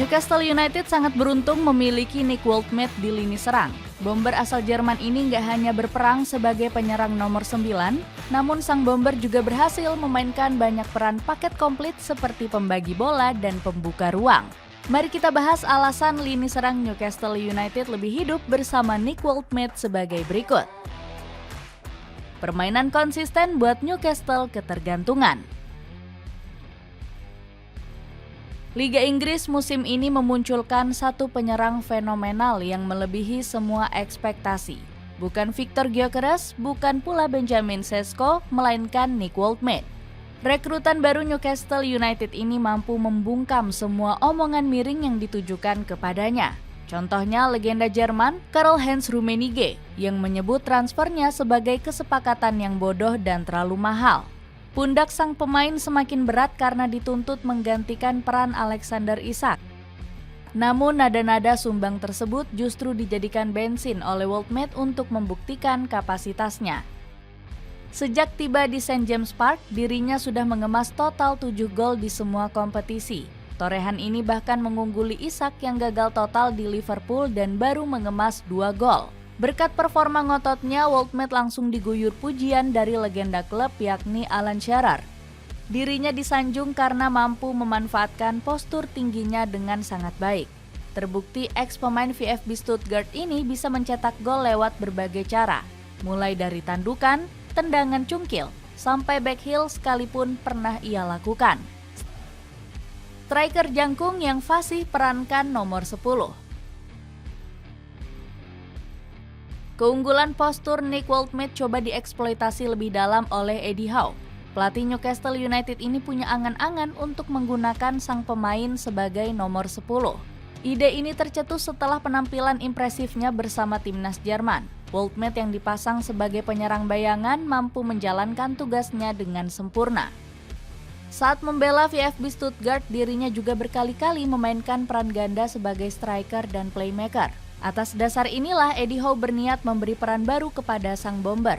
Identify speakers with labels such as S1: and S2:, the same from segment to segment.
S1: Newcastle United sangat beruntung memiliki Nick Woldmaat di lini serang. Bomber asal Jerman ini nggak hanya berperang sebagai penyerang nomor 9, namun sang bomber juga berhasil memainkan banyak peran paket komplit seperti pembagi bola dan pembuka ruang. Mari kita bahas alasan lini serang Newcastle United lebih hidup bersama Nick Woldmaat sebagai berikut. Permainan konsisten buat Newcastle ketergantungan. Liga Inggris musim ini memunculkan satu penyerang fenomenal yang melebihi semua ekspektasi. Bukan Viktor Gyökeres, bukan pula Benjamin Sesko, melainkan Nick Woldmaat. Rekrutan baru Newcastle United ini mampu membungkam semua omongan miring yang ditujukan kepadanya. Contohnya legenda Jerman Karl-Heinz Rummenigge yang menyebut transfernya sebagai kesepakatan yang bodoh dan terlalu mahal. Pundak sang pemain semakin berat karena dituntut menggantikan peran Alexander Isak. Namun nada-nada sumbang tersebut justru dijadikan bensin oleh Woldmaat untuk membuktikan kapasitasnya. Sejak tiba di St. James Park, dirinya sudah mengemas total 7 gol di semua kompetisi. Torehan ini bahkan mengungguli Isak yang gagal total di Liverpool dan baru mengemas 2 gol. Berkat performa ngototnya, Woldmaat langsung diguyur pujian dari legenda klub yakni Alan Shearer. Dirinya disanjung karena mampu memanfaatkan postur tingginya dengan sangat baik. Terbukti ex-pemain VfB Stuttgart ini bisa mencetak gol lewat berbagai cara, mulai dari tandukan, tendangan cungkil, sampai backheel sekalipun pernah ia lakukan. Striker jangkung yang fasih perankan nomor 10. Keunggulan postur Nick Woldmaat coba dieksploitasi lebih dalam oleh Eddie Howe. Pelatih Newcastle United ini punya angan-angan untuk menggunakan sang pemain sebagai nomor 10. Ide ini tercetus setelah penampilan impresifnya bersama timnas Jerman. Woldmaat yang dipasang sebagai penyerang bayangan mampu menjalankan tugasnya dengan sempurna. Saat membela VfB Stuttgart, dirinya juga berkali-kali memainkan peran ganda sebagai striker dan playmaker. Atas dasar inilah Eddie Howe berniat memberi peran baru kepada sang bomber.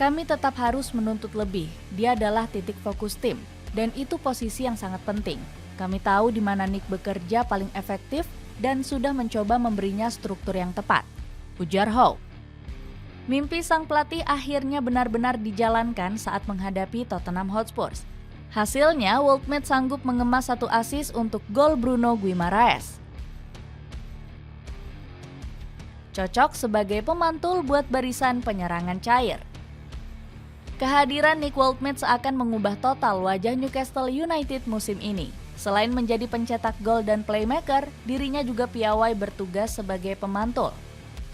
S1: Kami tetap harus menuntut lebih, dia adalah titik fokus tim, dan itu posisi yang sangat penting. Kami tahu di mana Nick bekerja paling efektif dan sudah mencoba memberinya struktur yang tepat, ujar Howe. Mimpi sang pelatih akhirnya benar-benar dijalankan saat menghadapi Tottenham Hotspur. Hasilnya, Woldmaat sanggup mengemas 1 assist untuk gol Bruno Guimaraes. Cocok sebagai pemantul buat barisan penyerangan cair. Kehadiran Nick Woldmaat seakan mengubah total wajah Newcastle United musim ini. Selain menjadi pencetak gol dan playmaker, dirinya juga piawai bertugas sebagai pemantul.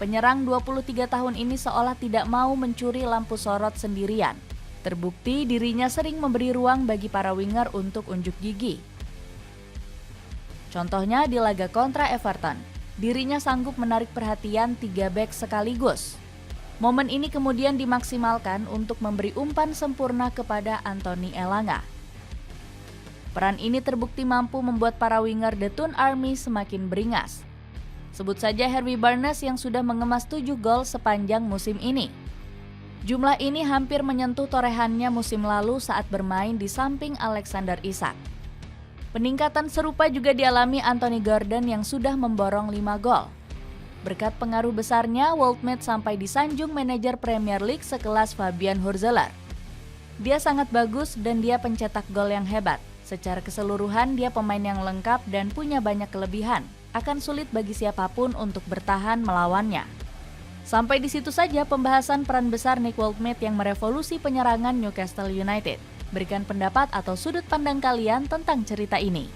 S1: Penyerang 23 tahun ini seolah tidak mau mencuri lampu sorot sendirian. Terbukti dirinya sering memberi ruang bagi para winger untuk unjuk gigi. Contohnya di laga kontra Everton. Dirinya sanggup menarik perhatian 3 bek sekaligus. Momen ini kemudian dimaksimalkan untuk memberi umpan sempurna kepada Anthony Elanga. Peran ini terbukti mampu membuat para winger The Toon Army semakin beringas. Sebut saja Harvey Barnes yang sudah mengemas 7 gol sepanjang musim ini. Jumlah ini hampir menyentuh torehannya musim lalu saat bermain di samping Alexander Isak. Peningkatan serupa juga dialami Anthony Gordon yang sudah memborong 5 gol. Berkat pengaruh besarnya, Woldmaat sampai disanjung manajer Premier League sekelas Fabian Hurzeler. Dia sangat bagus dan dia pencetak gol yang hebat. Secara keseluruhan dia pemain yang lengkap dan punya banyak kelebihan. Akan sulit bagi siapapun untuk bertahan melawannya. Sampai di situ saja pembahasan peran besar Nick Woldmaat yang merevolusi penyerangan Newcastle United. Berikan pendapat atau sudut pandang kalian tentang cerita ini.